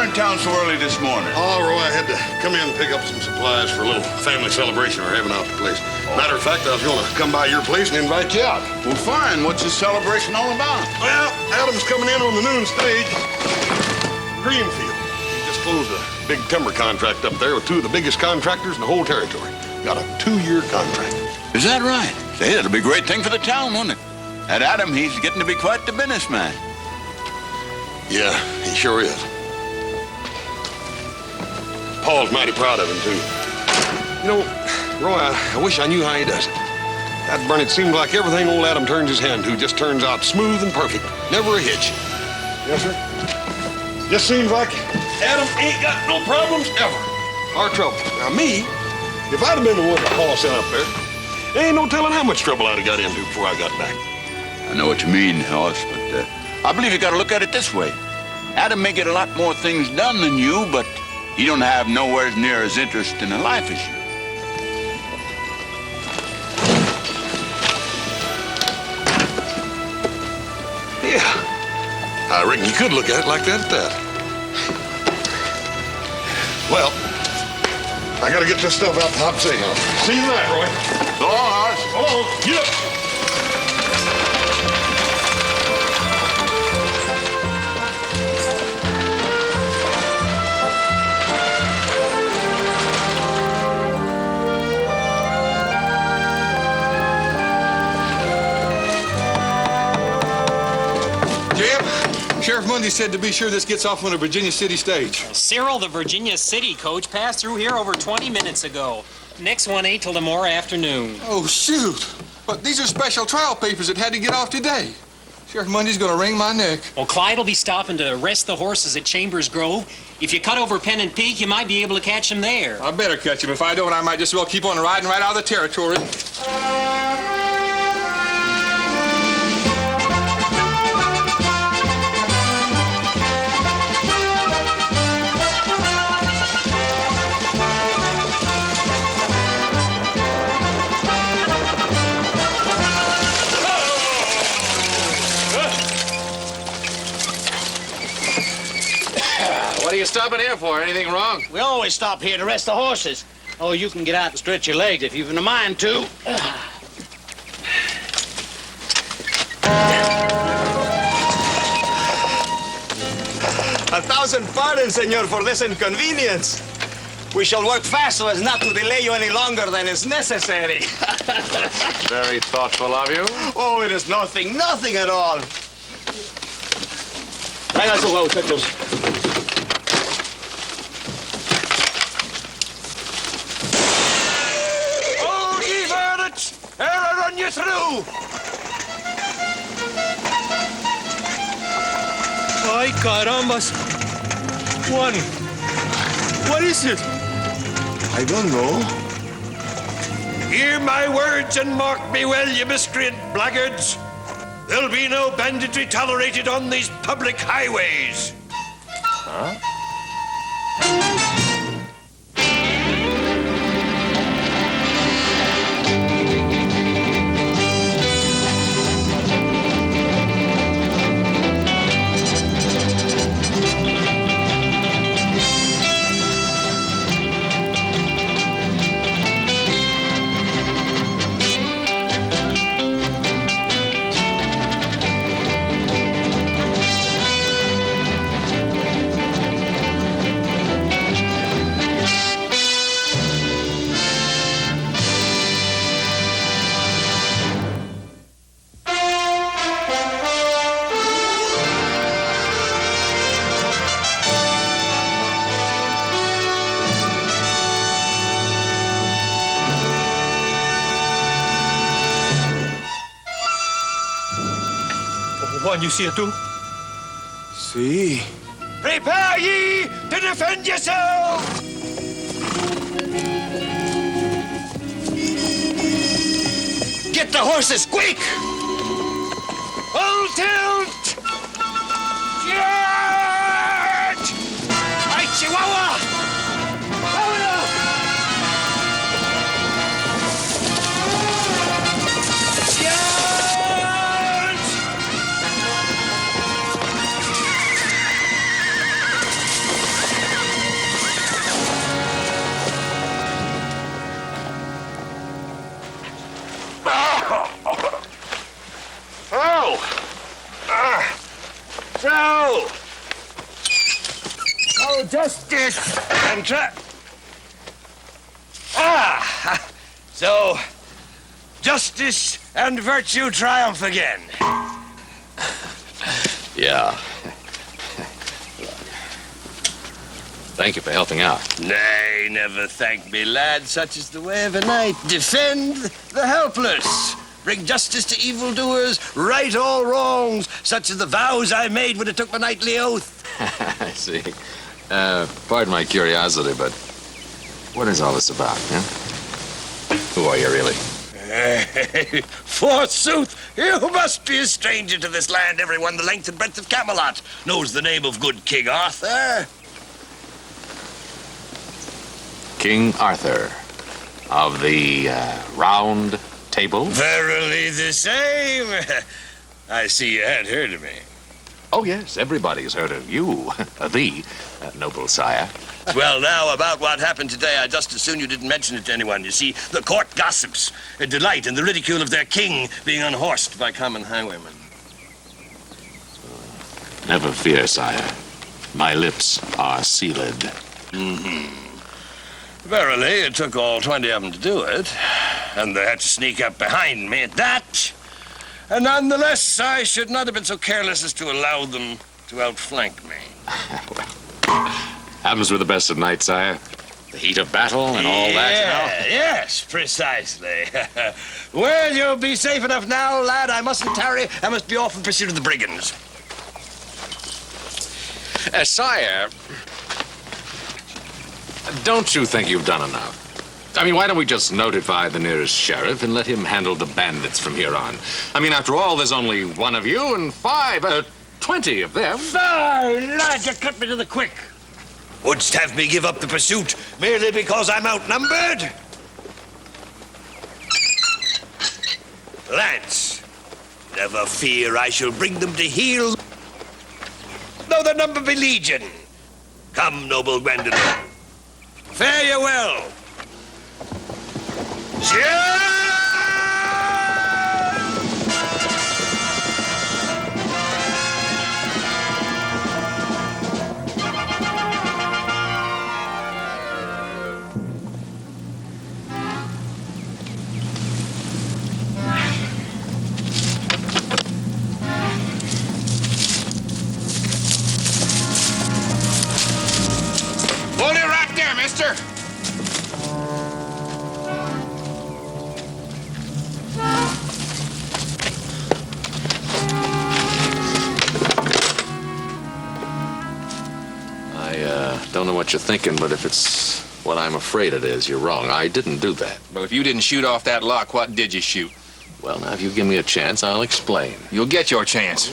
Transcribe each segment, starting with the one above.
doing in town so early this morning? Oh, Roy, I had to come in and pick up some supplies for a little family celebration we're having out the place. Matter of fact, I was going to come by your place and invite you out. Well, fine. What's this celebration all about? Well, Adam's coming in on the noon stage. Greenfield. He just closed a big timber contract up there with two of the biggest contractors in the whole territory. Got a 2-year contract. Is that right? Say, that'll be a great thing for the town, won't it? That Adam, he's getting to be quite the businessman. Yeah, he sure is. Paul's mighty proud of him, too. You know, Roy, I wish I knew how he does it. God burn, it seems like everything old Adam turns his hand to just turns out smooth and perfect. Never a hitch. Yes, sir? Just seems like Adam ain't got no problems ever. Or trouble. Now, me, if I'd have been the one that Paul sent up there, ain't no telling how much trouble I'd have got into before I got back. I know what you mean, Hoss, but I believe you got to look at it this way. Adam may get a lot more things done than you, but he don't have nowhere near as interesting a life as you. Yeah, I reckon you could look at it like that at that. Well, I got to get this stuff out the hop safe. See you tonight, Roy. So long, Hoss. Oh, get up. Sheriff Mundy said to be sure this gets off on a Virginia City stage. Cyril, the Virginia City coach, passed through here over 20 minutes ago. Next one ain't till tomorrow afternoon. Oh, shoot. But these are special trial papers that had to get off today. Sheriff Mundy's gonna wring my neck. Well, Clyde will be stopping to rest the horses at Chambers Grove. If you cut over Pennant Peak, you might be able to catch him there. I better catch him. If I don't, I might just well keep on riding right out of the territory. What are you stopping here for? Anything wrong? We always stop here to rest the horses. Oh, you can get out and stretch your legs if you've a mind to. A thousand pardons, senor, for this inconvenience. We shall work fast so as not to delay you any longer than is necessary. Very thoughtful of you. Oh, it is nothing at all. Traigan sus huevos, muchachos. Oh, ye verdicts! Ere I run you through! Ay, carambas. One. What is it? I don't know. Hear my words and mark me well, you miscreant blackguards. There'll be no banditry tolerated on these public highways. Huh? Juan, you see it too? See. Prepare ye to defend yourself! Get the horses, quick! Full tilt! Charge! Right, Chihuahua! Florida! Charge! Oh, justice and so justice and virtue triumph again. Yeah. Thank you for helping out. Nay, never thank me, lad. Such is the way of a knight. Defend the helpless. Bring justice to evildoers. Right all wrongs. Such are the vows I made when I took my knightly oath. I see. Pardon my curiosity, but what is all this about, huh? Who are you, really? Forsooth, you must be a stranger to this land. Everyone the length and breadth of Camelot knows the name of good King Arthur. King Arthur of the Round Table? Verily the same. I see you had heard of me. Oh, yes, everybody's heard of you, the noble sire. Well, now, about what happened today, I just as soon you didn't mention it to anyone. You see, the court gossips a delight in the ridicule of their king being unhorsed by common highwaymen. Never fear, sire. My lips are sealed. Mm-hmm. Verily, it took all 20 of them to do it, and they had to sneak up behind me at that. And nonetheless, I should not have been so careless as to allow them to outflank me. Happens with the best of knights, sire. The heat of battle and all that, you know? Yes, precisely. Well, you'll be safe enough now, lad. I mustn't tarry. I must be off in pursuit of the brigands. Sire, don't you think you've done enough? I mean, why don't we just notify the nearest sheriff and let him handle the bandits from here on? I mean, after all, there's only one of you and 20 of them. Lad, you cut me to the quick. Wouldst have me give up the pursuit merely because I'm outnumbered? Lance, never fear, I shall bring them to heel, though the number be legion. Come, noble Gwendolyn. Fare you well. Hold it right there, mister. Don't know what you're thinking, but if it's what I'm afraid it is, you're wrong. I didn't do that. But if you didn't shoot off that lock, what did you shoot? Well, now, if you give me a chance, I'll explain. You'll get your chance.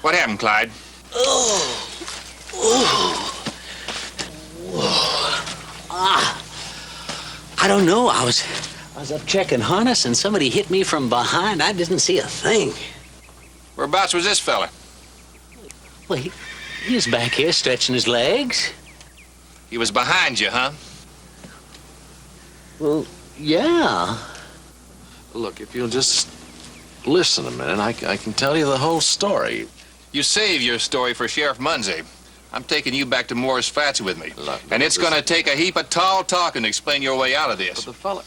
What happened, Clyde? I don't know. I was up checking harness and somebody hit me from behind. I didn't see a thing. Whereabouts was this fella? Well, he was back here stretching his legs. He was behind you, huh? Well, yeah. Look, if you'll just listen a minute, I can tell you the whole story. You save your story for Sheriff Munsey. I'm taking you back to Moore's Flats with me. Look, and it's going to take a heap of tall talking to explain your way out of this. But the fella...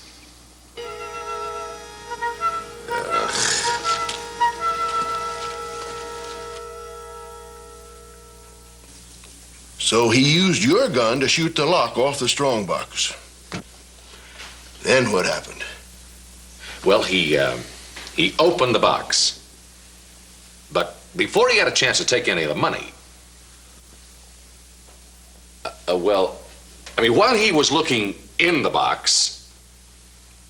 So he used your gun to shoot the lock off the strongbox. Then what happened? Well, he opened the box. But before he had a chance to take any of the money... while he was looking in the box,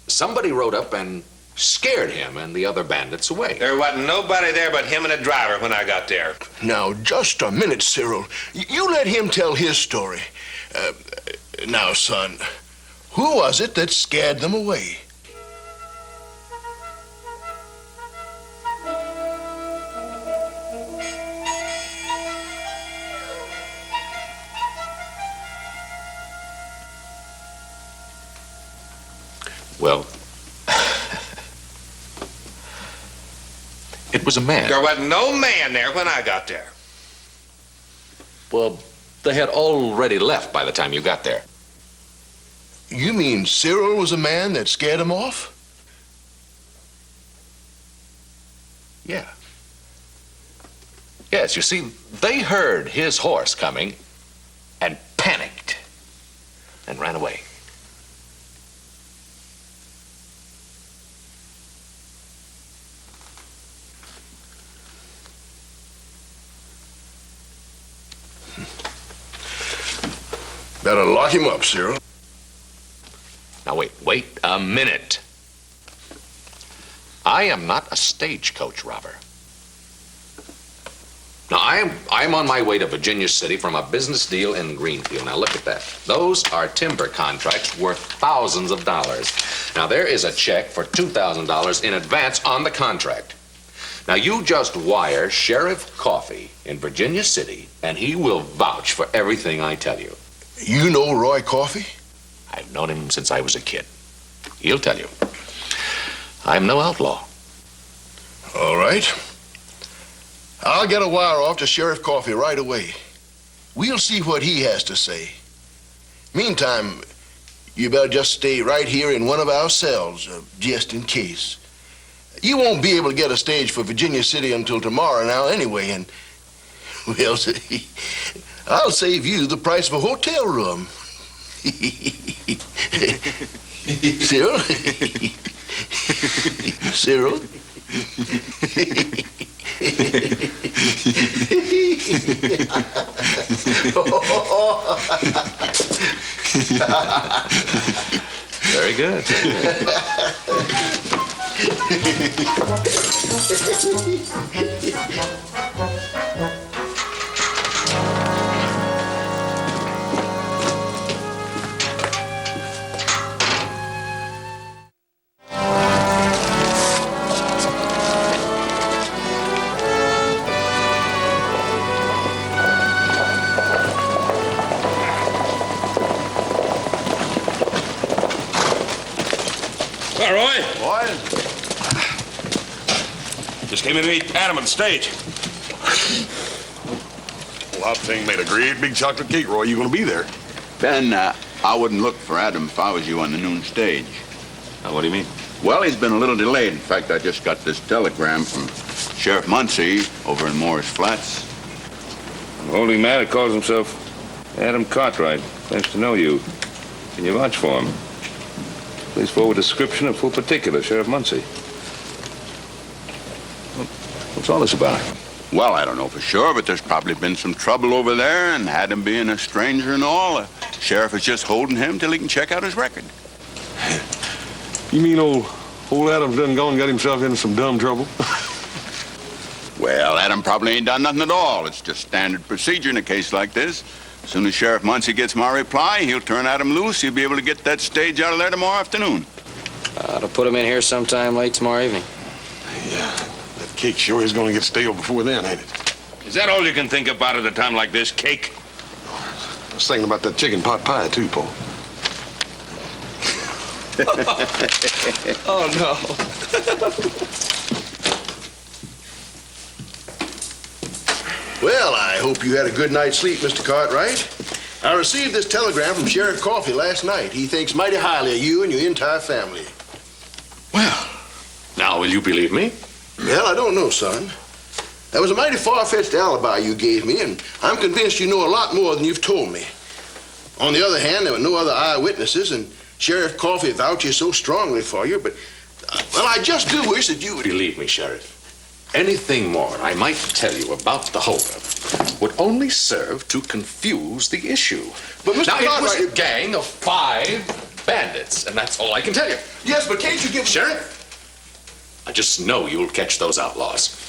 somebody rode up and scared him and the other bandits away. There wasn't nobody there but him and a driver when I got there. Now, just a minute, Cyril. You let him tell his story. Now, son, who was it that scared them away? Well, It was a man. There wasn't no man there when I got there. Well, they had already left by the time you got there. You mean Cyril was a man that scared him off? Yeah. Yes, you see, they heard his horse coming and panicked and ran away. Better lock him up, Cyril. Now, wait a minute. I am not a stagecoach robber. Now, I'm on my way to Virginia City from a business deal in Greenfield. Now, look at that. Those are timber contracts worth thousands of dollars. Now, there is a check for $2,000 in advance on the contract. Now, you just wire Sheriff Coffey in Virginia City, and he will vouch for everything I tell you. You know Roy Coffey? I've known him since I was a kid. He'll tell you. I'm no outlaw. All right. I'll get a wire off to Sheriff Coffey right away. We'll see what he has to say. Meantime, you better just stay right here in one of our cells, just in case. You won't be able to get a stage for Virginia City until tomorrow now anyway, and, well, I'll save you the price of a hotel room. Cyril? Cyril? Very good. Well, Roy. Boy. Just came in to meet Adam on the stage. Well, that thing made a great big chocolate cake, Roy. You gonna be there? Ben, I wouldn't look for Adam if I was you on the noon stage. Now, what do you mean? Well, he's been a little delayed. In fact, I just got this telegram from Sheriff Muncie over in Moore's Flats. The holding man calls himself Adam Cartwright. Nice to know you. Can you vouch for him? Please forward description of full particular, Sheriff Muncie. What's all this about? Well, I don't know for sure, but there's probably been some trouble over there, and Adam being a stranger and all, the sheriff is just holding him till he can check out his record. You mean old Adam's done gone and got himself into some dumb trouble? Well, Adam probably ain't done nothing at all. It's just standard procedure in a case like this. As soon as Sheriff Muncie gets my reply, he'll turn Adam loose. He'll be able to get that stage out of there tomorrow afternoon. I'll put him in here sometime late tomorrow evening. Yeah, that cake sure is gonna get stale before then, ain't it? Is that all you can think about at a time like this, cake? I was thinking about that chicken pot pie, too, Paul. Oh, no. Well, I hope you had a good night's sleep, Mr. Cartwright. I received this telegram from Sheriff Coffey last night. He thinks mighty highly of you and your entire family. Well, now will you believe me? Well, I don't know, son. That was a mighty far-fetched alibi you gave me, and I'm convinced you know a lot more than you've told me. On the other hand, there were no other eyewitnesses, and Sheriff Coffey vouches so strongly for you, but, well, I just do wish that you would... Believe me, Sheriff. Anything more I might tell you about the holdup would only serve to confuse the issue. But, Mr. Now, Cartwright... it was a gang of 5 bandits, and that's all I can tell you. Yes, but can't you give... Sheriff, I just know you'll catch those outlaws.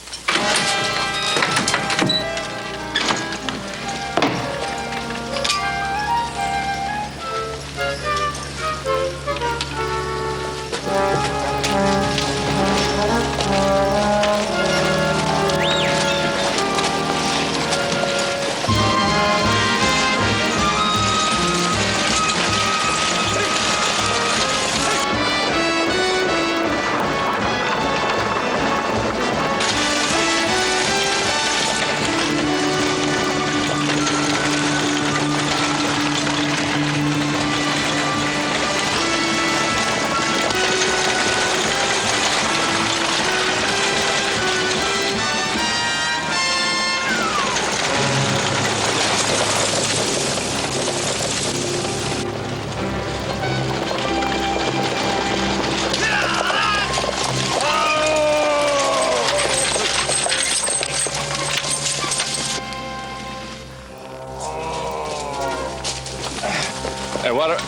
what?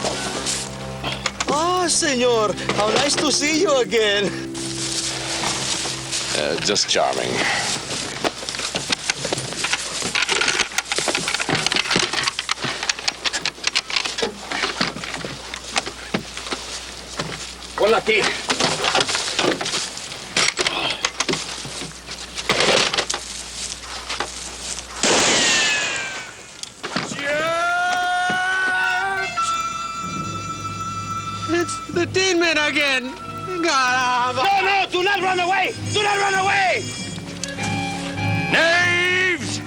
Ah, senor, how nice to see you again. Just charming. Hola, aquí. It's the Tin Man again. No, do not run away! Do not run away! Knaves!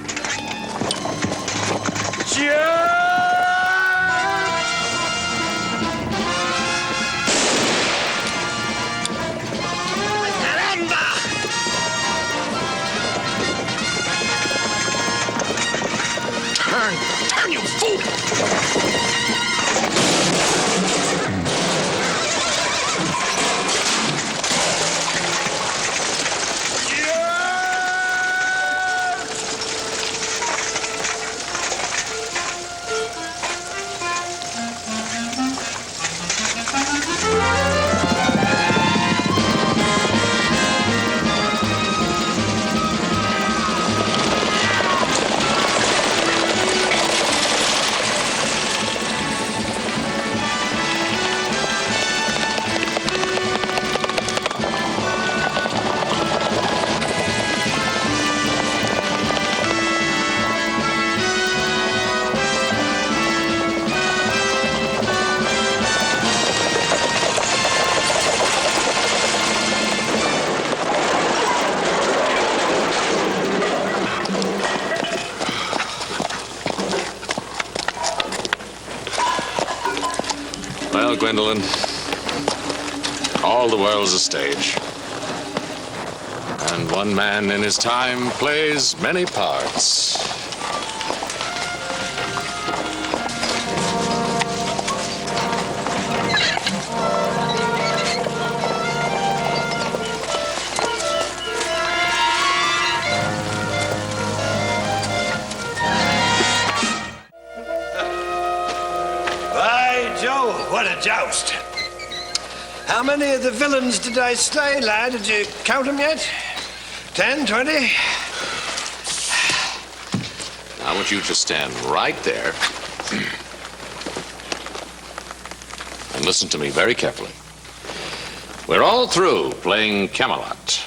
Turn, you fool! Well, Gwendolyn, all the world's a stage. And one man in his time plays many parts. What a joust. How many of the villains did I slay, lad? Did you count them yet? 10, 20? I want you to stand right there and listen to me very carefully. We're all through playing Camelot.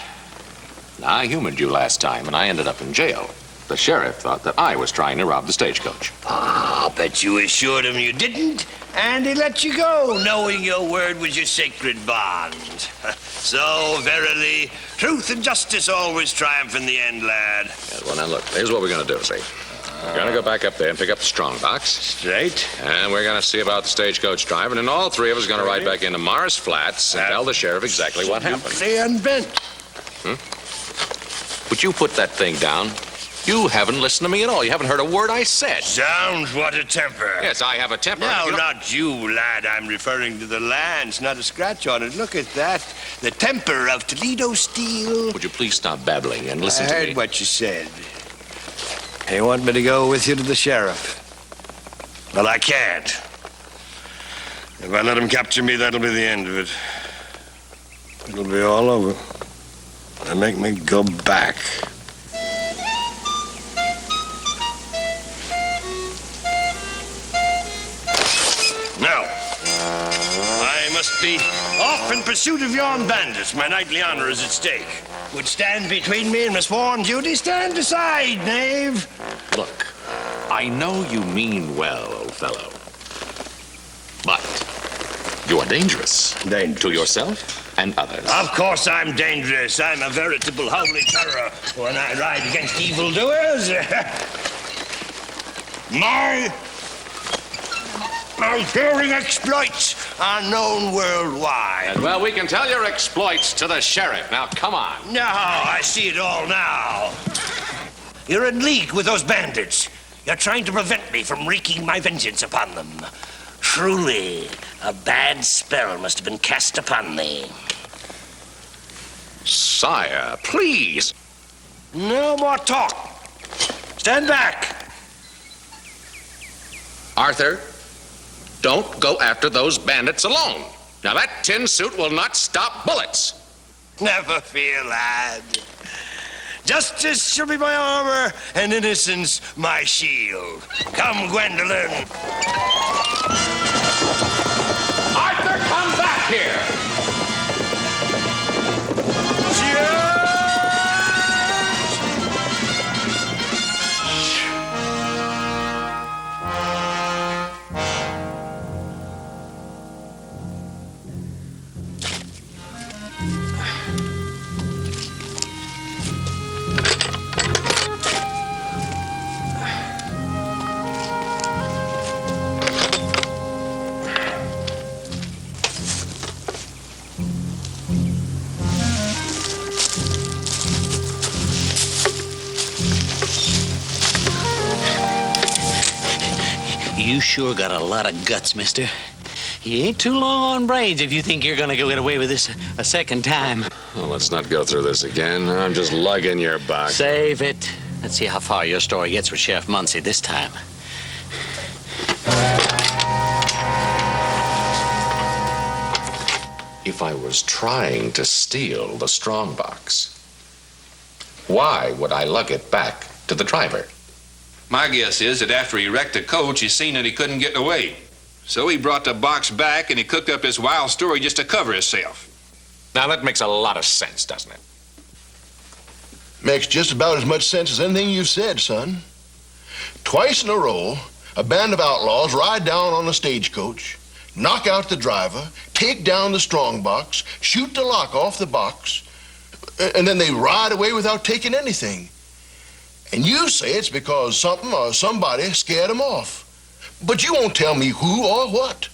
Now, I humored you last time, and I ended up in jail. The sheriff thought that I was trying to rob the stagecoach. Ah, bet you assured him you didn't, and he let you go, knowing your word was your sacred bond. So, verily, truth and justice always triumph in the end, lad. Yeah, well, now, look, here's what we're going to do, see? We're going to go back up there and pick up the strong box. Straight. And we're going to see about the stagecoach drive, and then all three of us are going to ride back into Mars Flats and tell the sheriff exactly what happened. Absolutely unbent. Would you put that thing down? You haven't listened to me at all. You haven't heard a word I said. Zounds, what a temper. Yes, I have a temper. No, not you, lad. I'm referring to the lance, not a scratch on it. Look at that. The temper of Toledo steel. Would you please stop babbling and listen to me? I heard what you said. You want me to go with you to the sheriff? Well, I can't. If I let him capture me, that'll be the end of it. It'll be all over. They make me go back. Now, I must be off in pursuit of yon bandits. My knightly honor is at stake. Would stand between me and my sworn duty? Stand aside, knave. Look, I know you mean well, old fellow. But you are dangerous. To yourself and others. Of course I'm dangerous. I'm a veritable holy terror when I ride against evildoers. My daring exploits are known worldwide. Well, we can tell your exploits to the sheriff. Now, come on. No, I see it all now. You're in league with those bandits. You're trying to prevent me from wreaking my vengeance upon them. Truly, a bad spell must have been cast upon thee. Sire, please. No more talk. Stand back. Arthur, Don't go after those bandits alone. Now, that tin suit will not stop bullets. Never fear, lad. Justice shall be my armor, and innocence my shield. Come, Gwendolyn. Arthur, come back here! You sure got a lot of guts, mister. You ain't too long on brains if you think you're gonna get away with this a second time. Well, let's not go through this again. I'm just lugging your back. Save it. Let's see how far your story gets with Sheriff Muncie this time. If I was trying to steal the strongbox, why would I lug it back to the driver? My guess is that after he wrecked the coach, he seen that he couldn't get away. So he brought the box back and he cooked up this wild story just to cover himself. Now, that makes a lot of sense, doesn't it? Makes just about as much sense as anything you've said, son. Twice in a row, a band of outlaws ride down on a stagecoach, knock out the driver, take down the strongbox, shoot the lock off the box, and then they ride away without taking anything. And you say it's because something or somebody scared them off. But you won't tell me who or what.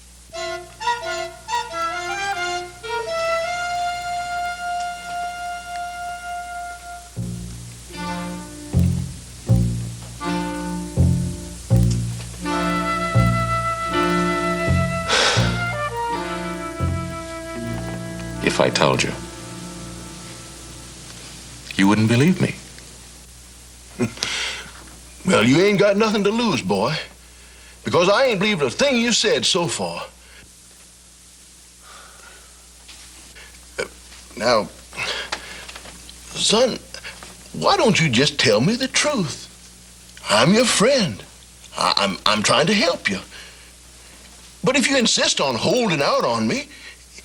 If I told you, you wouldn't believe me. Well, you ain't got nothing to lose, boy. Because I ain't believed a thing you said so far. Now, son, why don't you just tell me the truth? I'm your friend. I'm trying to help you. But if you insist on holding out on me,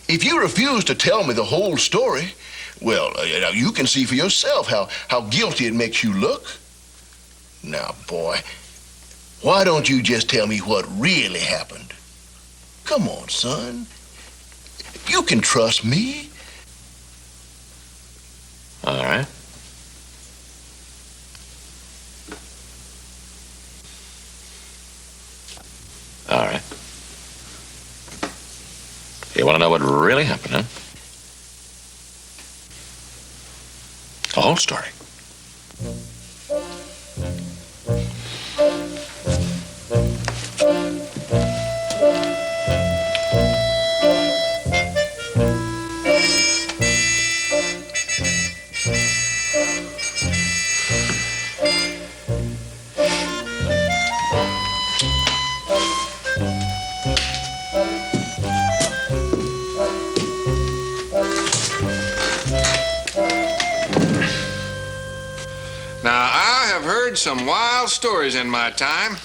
if you refuse to tell me the whole story, well, you can see for yourself how guilty it makes you look. Now, boy, why don't you just tell me what really happened? Come on, son. You can trust me. All right. All right. You want to know what really happened, huh? The whole story. Some wild stories in my time.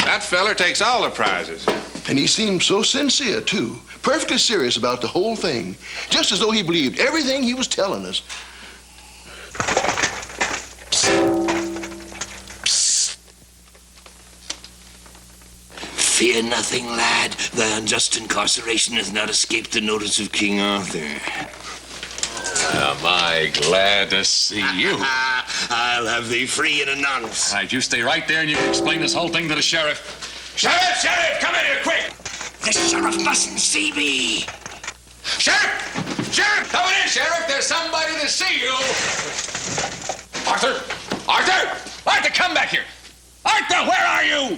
That feller takes all the prizes. And he seemed so sincere, too. Perfectly serious about the whole thing. Just as though he believed everything he was telling us. Psst. Fear nothing, lad. Thy unjust incarceration has not escaped the notice of King Arthur. Am I glad to see you? I'll have thee free in a nonce. All right, you stay right there and you can explain this whole thing to the sheriff. Sheriff, come in here, quick! The sheriff mustn't see me. Sheriff, come in, Sheriff. There's somebody to see you. Arthur, come back here. Arthur, where are you?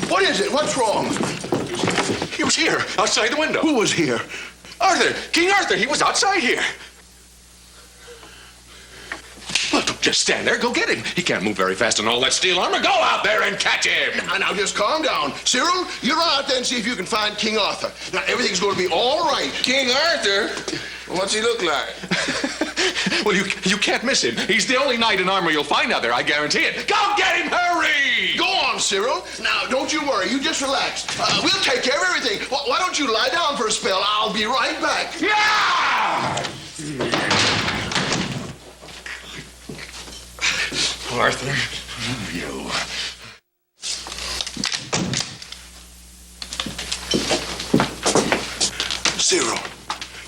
What is it? What's wrong? He was here, outside the window. Who was here? Arthur, King Arthur. He was outside here. What the... Just stand there. Go get him. He can't move very fast in all that steel armor. Go out there and catch him. Now, just calm down. Cyril, you run out there and see if you can find King Arthur. Now, everything's going to be all right. King Arthur? What's he look like? Well, you can't miss him. He's the only knight in armor you'll find out there, I guarantee it. Go get him, hurry! Go on, Cyril. Now, don't you worry. You just relax. We'll take care of everything. Why don't you lie down for a spell? I'll be right back. Yeah! Arthur, You. Cyril,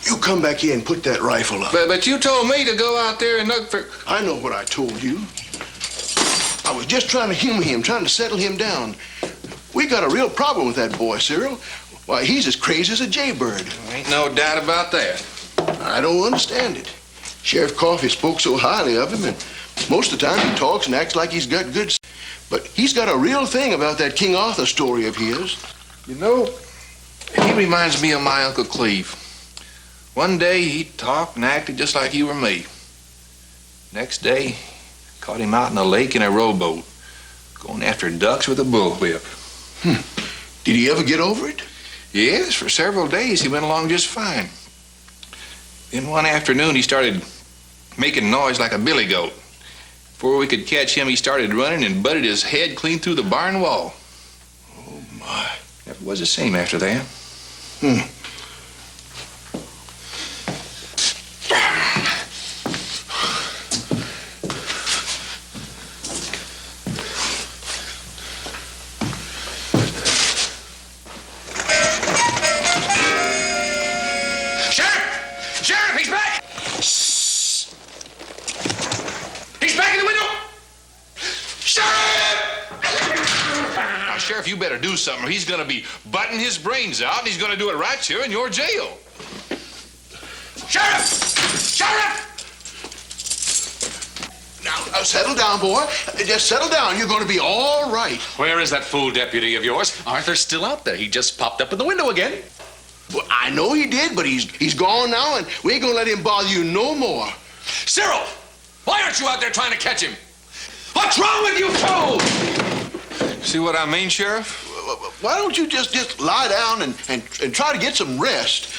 you come back here and put that rifle up. But you told me to go out there and look for... I know what I told you. I was just trying to humor him, trying to settle him down. We got a real problem with that boy, Cyril. Why, he's as crazy as a jaybird. Ain't no doubt about that. I don't understand it. Sheriff Coffey spoke so highly of him, and most of the time he talks and acts like he's got good... But he's got a real thing about that King Arthur story of his. You know, he reminds me of my Uncle Cleve. One day he talked and acted just like you or me. Next day, caught him out in a lake in a rowboat, going after ducks with a bullwhip. Did he ever get over it? Yes, for several days he went along just fine. Then one afternoon he started making noise like a billy goat. Before we could catch him, he started running and butted his head clean through the barn wall. Oh, my. Never was the same after that. Sheriff, he's back! Shh! He's back in the window! Sheriff! Now, Sheriff, you better do something or he's going to be butting his brains out, and he's going to do it right here in your jail. Sheriff! Sheriff! Now, settle down, boy. Just settle down. You're going to be all right. Where is that fool deputy of yours? Arthur's still out there. He just popped up in the window again. Well, I know he did, but he's gone now, and we ain't going to let him bother you no more. Cyril! Why aren't you out there trying to catch him? What's wrong with you two? See what I mean, Sheriff? Why don't you just lie down and try to get some rest?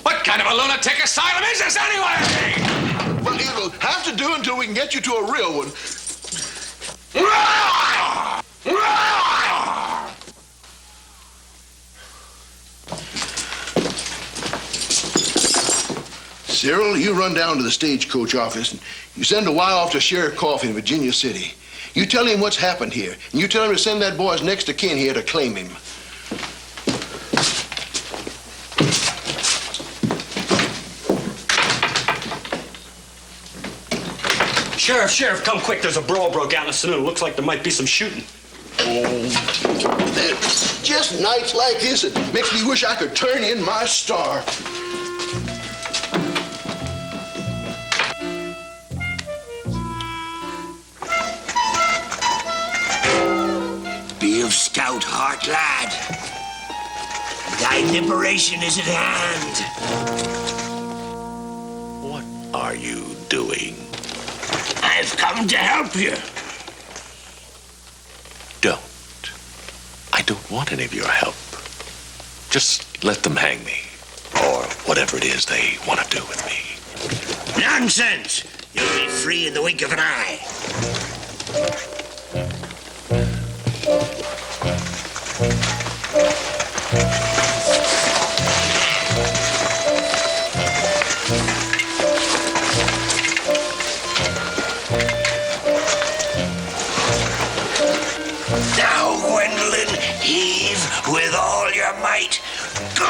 What kind of a lunatic asylum is this anyway? Well, it'll have to do until we can get you to a real one. Cyril, you run down to the stagecoach office and you send a wire off to Sheriff Coffey in Virginia City. You tell him what's happened here, and you tell him to send that boy's next of kin here to claim him. Sheriff, come quick. There's a brawl broke out in the saloon. Looks like there might be some shooting. Oh, just nights like this, it makes me wish I could turn in my star. Be of stout heart, lad. Thy liberation is at hand. What are you doing? I've come to help you. Don't. I don't want any of your help. Just let them hang me. Or whatever it is they want to do with me. Nonsense! You'll be free in the wink of an eye. Now, Gwendolyn, heave with all your might. Go!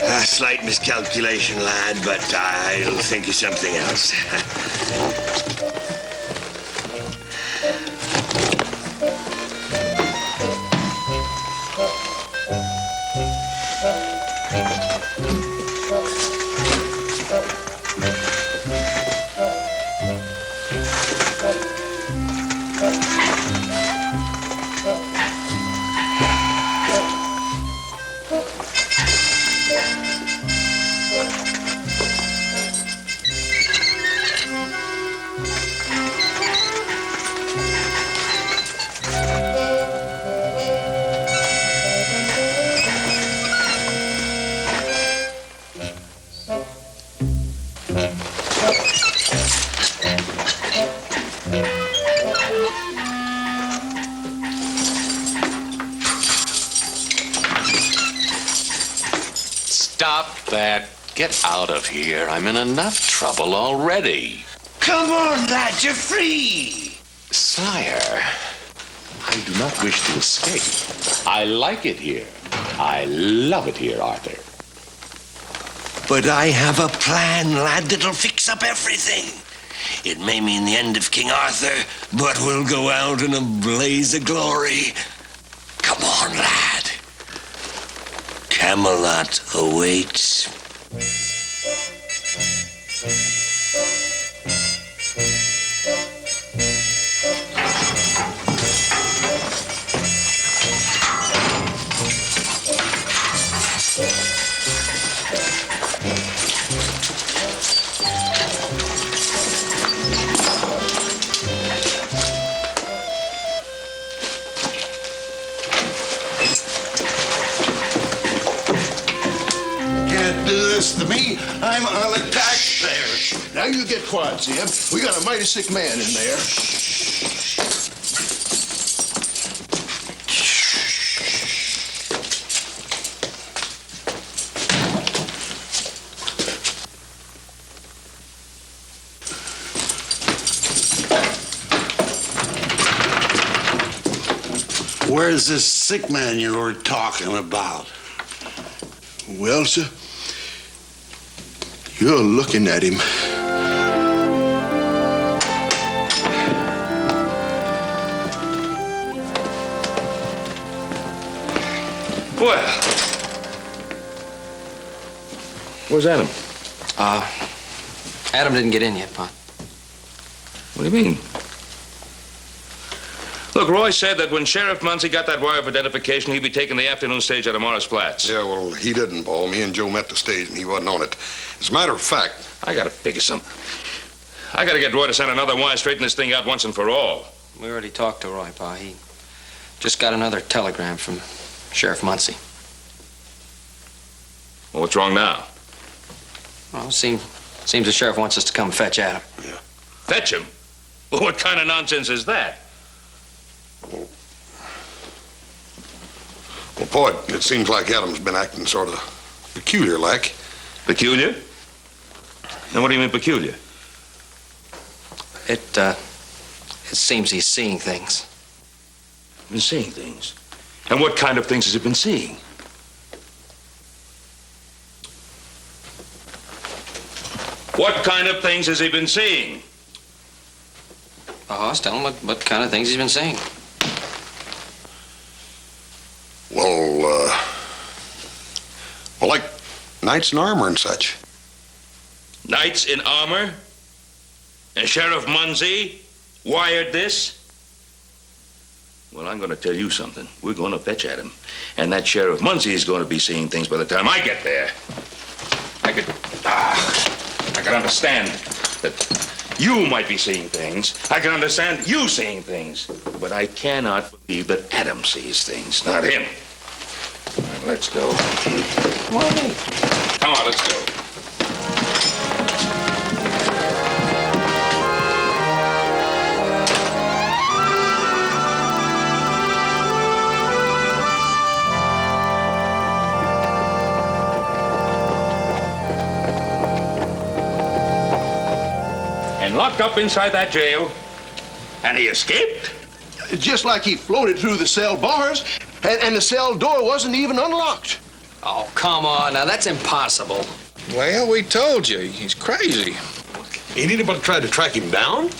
A slight miscalculation, lad, but I'll think of something else. Stop that. Get out of here. I'm in enough trouble already. Come on, lad, you're free. Sire, I do not wish to escape. I like it here. I love it here, Arthur. But I have a plan, lad, that'll fix up everything. It may mean the end of King Arthur, but we'll go out in a blaze of glory. Come on, lad. Camelot awaits. To me, I'm on attack there. Now you get quiet, Zeb. We got a mighty sick man in there. Where's this sick man you were talking about? Well, sir, you're looking at him. Well, where's Adam? Adam didn't get in yet, Pop. What do you mean? Look, Roy said that when Sheriff Muncie got that wire of identification, he'd be taking the afternoon stage out of Morris Flats. Yeah, well, he didn't, Paul. Me and Joe met the stage, and he wasn't on it. As a matter of fact... I gotta figure something. I gotta get Roy to send another wire, straighten this thing out once and for all. We already talked to Roy, Pa. He just got another telegram from Sheriff Muncie. Well, what's wrong now? Well, seems the sheriff wants us to come fetch Adam. Yeah. Fetch him? Well, what kind of nonsense is that? Well, Paul, it seems like Adam's been acting sort of peculiar-like. Peculiar? And what do you mean peculiar? It seems he's seeing things. Been seeing things? And what kind of things has he been seeing? What kind of things has he been seeing? Oh, tell him what kind of things he's been seeing. Well, like knights in armor and such. Knights in armor? And Sheriff Muncie wired this? Well, I'm going to tell you something. We're going to fetch Adam. And that Sheriff Muncie is going to be seeing things by the time I get there. I can understand that you might be seeing things. I can understand you seeing things. But I cannot believe that Adam sees things, not him. All right, let's go. Come on, in. Come on, let's go. And locked up inside that jail, and he escaped? Just like he floated through the cell bars, and the cell door wasn't even unlocked. Oh, come on. Now, that's impossible. Well, we told you. He's crazy. Ain't anybody tried to track him down?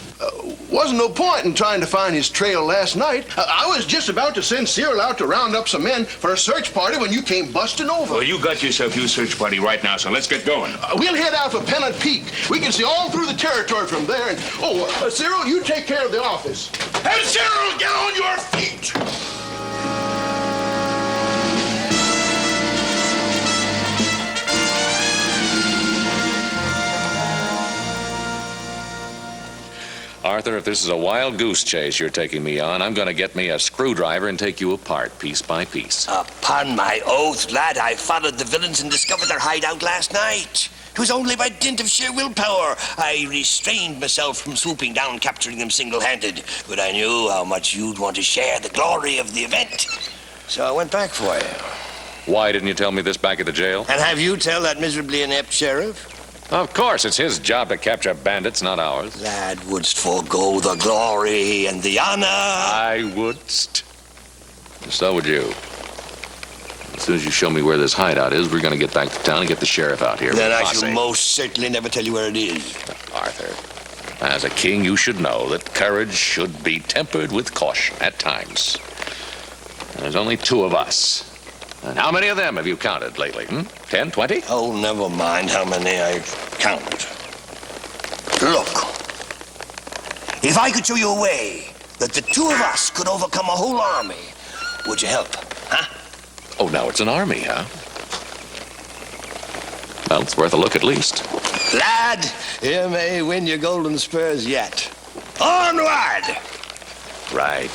Wasn't no point in trying to find his trail last night. I was just about to send Cyril out to round up some men for a search party when you came busting over. Well, you got yourself your search party right now, so let's get going. We'll head out for Pennant Peak. We can see all through the territory from there. And Cyril, you take care of the office. Hey, Cyril, get on your feet! Arthur, if this is a wild goose chase you're taking me on, I'm going to get me a screwdriver and take you apart, piece by piece. Upon my oath, lad, I followed the villains and discovered their hideout last night. 'Twas only by dint of sheer willpower I restrained myself from swooping down, capturing them single-handed. But I knew how much you'd want to share the glory of the event. So I went back for you. Why didn't you tell me this back at the jail? And have you tell that miserably inept sheriff? Of course, it's his job to capture bandits, not ours. Lad, wouldst forego the glory and the honor? I wouldst. So would you. As soon as you show me where this hideout is, we're going to get back to town and get the sheriff out here. Then I shall most certainly never tell you where it is. Arthur, as a king, you should know that courage should be tempered with caution at times. There's only 2 of us. And how many of them have you counted lately? 10, 20? Oh, never mind how many I count. Look. If I could show you a way that the 2 of us could overcome a whole army, would you help? Huh? Oh, now it's an army, huh? Well, it's worth a look at least. Lad, you may win your golden spurs yet. Onward! Right.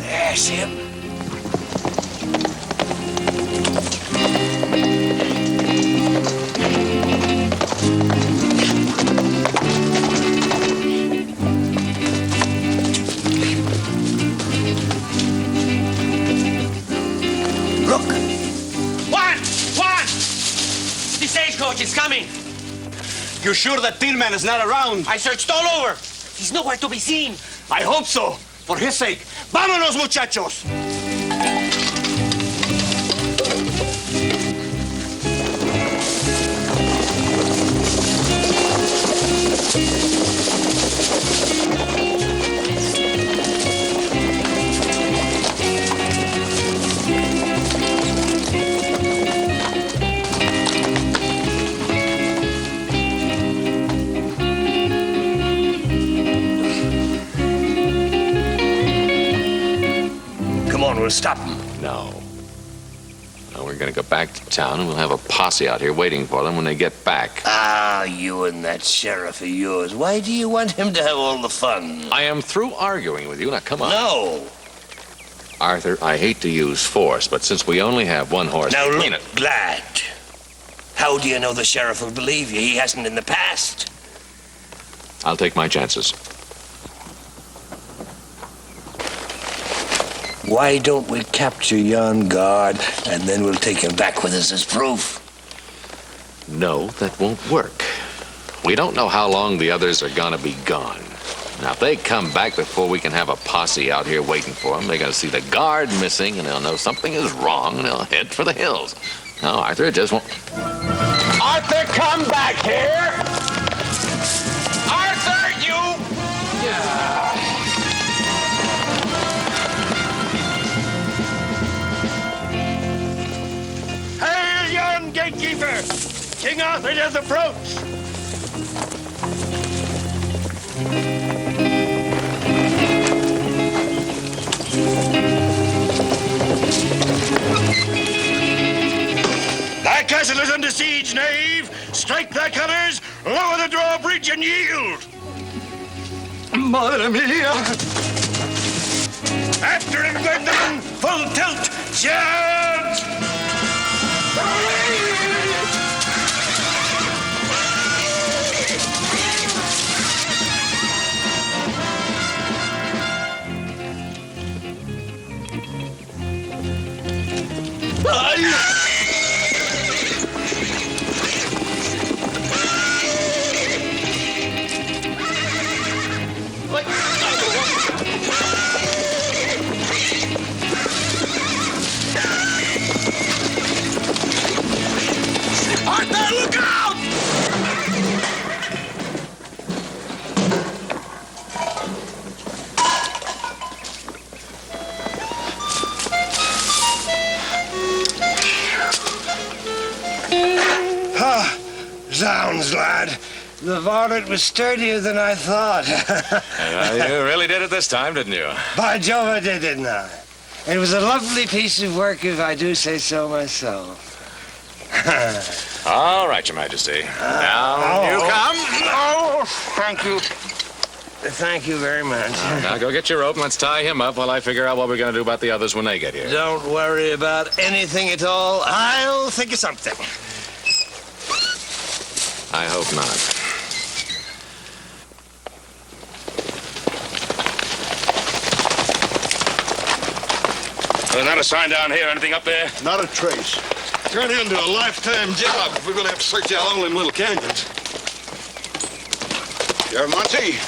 There's him. Look. One! The stagecoach is coming. You sure that Tillman is not around? I searched all over. He's nowhere to be seen. I hope so. For his sake. Vámonos, muchachos! We'll stop them. No. No, we're going to go back to town and we'll have a posse out here waiting for them when they get back. Ah, you and that sheriff of yours. Why do you want him to have all the fun? I am through arguing with you. Now, come on. No. Arthur, I hate to use force, but since we only have 1 horse... Now, look, lad. How do you know the sheriff will believe you? He hasn't in the past. I'll take my chances. Why don't we capture yon guard, and then we'll take him back with us as proof? No, that won't work. We don't know how long the others are going to be gone. Now, if they come back before we can have a posse out here waiting for them, they're going to see the guard missing, and they'll know something is wrong, and they'll head for the hills. No, Arthur, it just won't... Arthur, come back here! Arthur, you... Hail, yon gatekeeper! King Arthur does approach! Thy castle is under siege, knave! Strike thy colors, lower the drawbridge, and yield! Madre mia! After him, Gwendolen! Full tilt! Charge! Arthur, look out! Ah, zounds, lad. The varlet was sturdier than I thought. You really did it this time, didn't you? By Jove, I did, didn't I? It was a lovely piece of work, if I do say so myself. All right, Your Majesty. Now you come. Oh, thank you. Thank you very much. Now go get your rope and let's tie him up while I figure out what we're going to do about the others when they get here. Don't worry about anything at all. I'll think of something. I hope not. There's not a sign down here. Anything up there? Not a trace. Turned into a lifetime job if we're going to have to search out all them little canyons. Sheriff Muncie,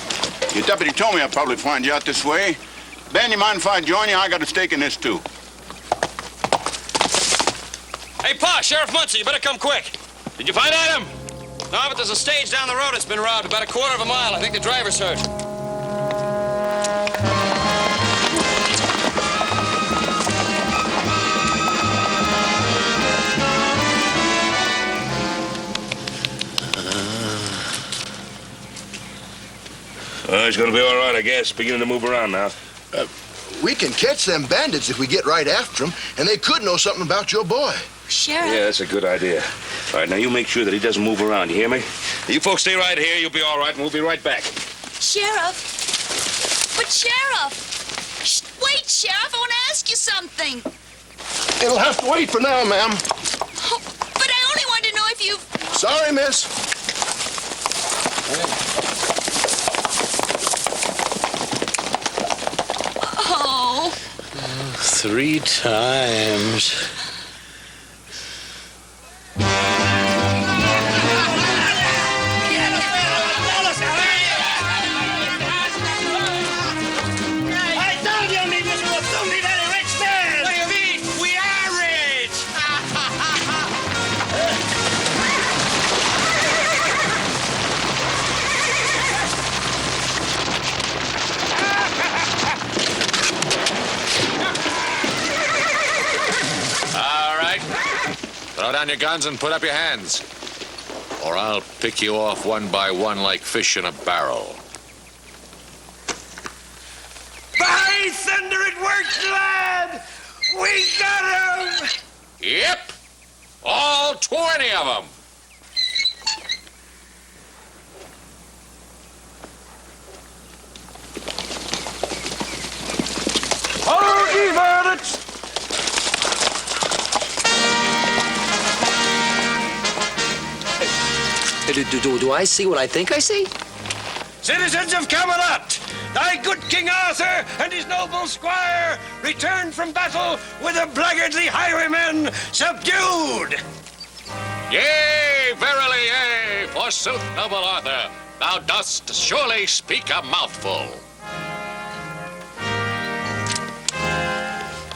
your deputy told me I'd probably find you out this way. Ben, you mind if I join you? I got a stake in this, too. Hey, Pa, Sheriff Muncie, you better come quick. Did you find Adam? No, but there's a stage down the road that's been robbed about a quarter of a mile. I think the driver's hurt. He's going to be all right, I guess. Beginning to move around now. We can catch them bandits if we get right after them, and they could know something about your boy. Sheriff? Yeah, that's a good idea. All right, now you make sure that he doesn't move around. You hear me? You folks stay right here. You'll be all right, and we'll be right back. Sheriff? But Sheriff! Wait, Sheriff, I want to ask you something. It'll have to wait for now, ma'am. Oh, but I only wanted to know if you... Sorry, miss. Oh. 3 times. I told you this will soon be very rich man. What do you mean? We are rich. All right. Throw down your guns and put up your hands. Or I'll pick you off one by one like fish in a barrel. By thunder, it works, lad. We got him. Yep. All 20 of them. Hold bandits. Do I see what I think I see? Citizens of Camelot, thy good King Arthur and his noble squire returned from battle with the blackguardly highwaymen subdued. Yea, verily, yea, forsooth, noble Arthur, thou dost surely speak a mouthful.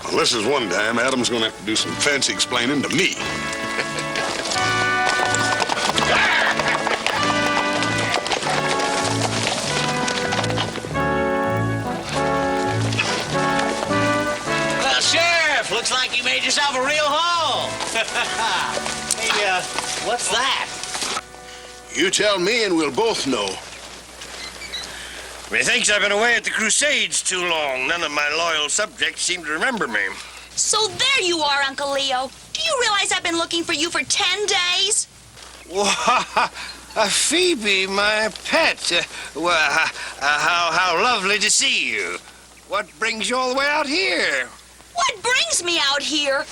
Well, this is one time Adam's going to have to do some fancy explaining to me. Well, Sheriff, looks like you made yourself a real haul. Hey, what's that? You tell me and we'll both know. Methinks I've been away at the Crusades too long. None of my loyal subjects seem to remember me. So there you are, Uncle Leo. Do you realize I've been looking for you for 10 days? Phoebe, my pet. How lovely to see you. What brings you all the way out here? What brings me out here?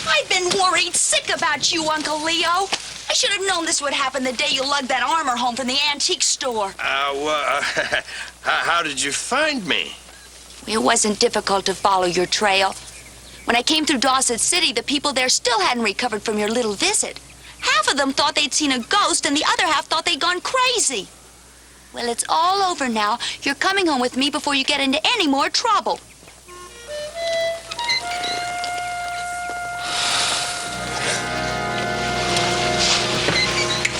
I've been worried sick about you, Uncle Leo. I should have known this would happen the day you lugged that armor home from the antique store. How did you find me? It wasn't difficult to follow your trail. When I came through Dawson City, the people there still hadn't recovered from your little visit. Half of them thought they'd seen a ghost, and the other half thought they'd gone crazy. Well, it's all over now. You're coming home with me before you get into any more trouble.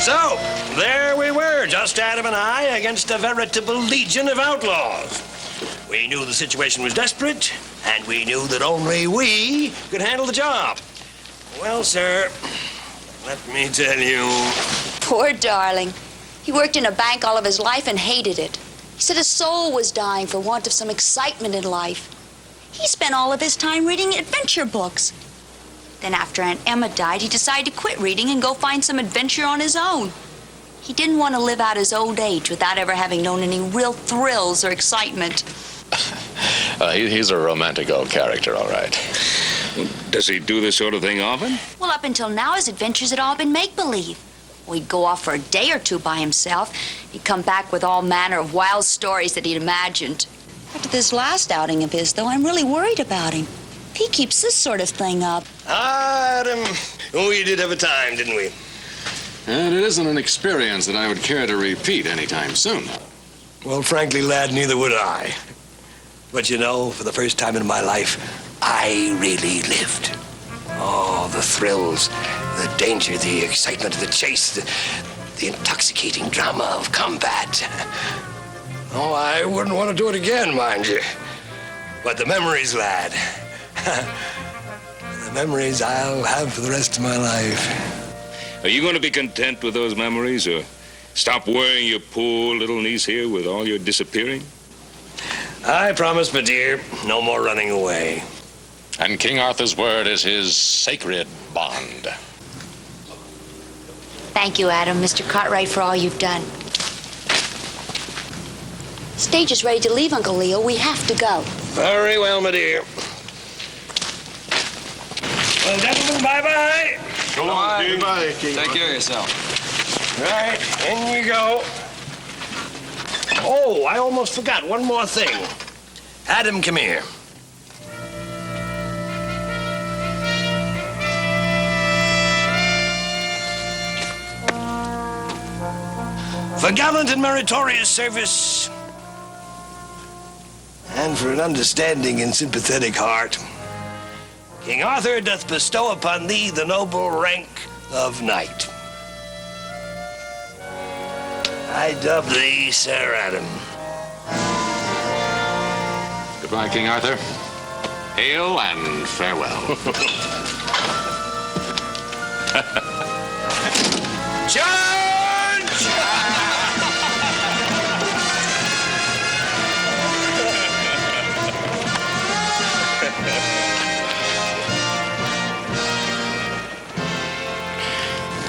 So, there we were, just Adam and I, against a veritable legion of outlaws. We knew the situation was desperate, and we knew that only we could handle the job. Well, sir, let me tell you... Poor darling. He worked in a bank all of his life and hated it. He said his soul was dying for want of some excitement in life. He spent all of his time reading adventure books. Then after Aunt Emma died, he decided to quit reading and go find some adventure on his own. He didn't want to live out his old age without ever having known any real thrills or excitement. He's a romantic old character, all right. Does he do this sort of thing often? Well, up until now, his adventures had all been make-believe. Well, he'd go off for a day or two by himself. He'd come back with all manner of wild stories that he'd imagined. After this last outing of his, though, I'm really worried about him. If he keeps this sort of thing up... Adam, we did have a time, didn't we? And it isn't an experience that I would care to repeat anytime soon. Well, frankly, lad, neither would I. But you know, for the first time in my life, I really lived. Oh, the thrills, the danger, the excitement of the chase, the intoxicating drama of combat. Oh, I wouldn't want to do it again, mind you. But the memories, lad. The memories I'll have for the rest of my life. Are you going to be content with those memories, or stop worrying your poor little niece here with all your disappearing? I promise, my dear, no more running away. And King Arthur's word is his sacred bond. Thank you, Adam, Mr. Cartwright, for all you've done. Stage is ready to leave, Uncle Leo. We have to go. Very well, my dear. Well, gentlemen, bye-bye. Go on, King. Bye, King. Take care of yourself. Right, in you go. Oh, I almost forgot one more thing. Adam, come here. For gallant and meritorious service, and for an understanding and sympathetic heart, King Arthur doth bestow upon thee the noble rank of knight. I dub thee Sir Adam. Goodbye, King Arthur. Hail and farewell. Charge!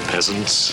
Peasants,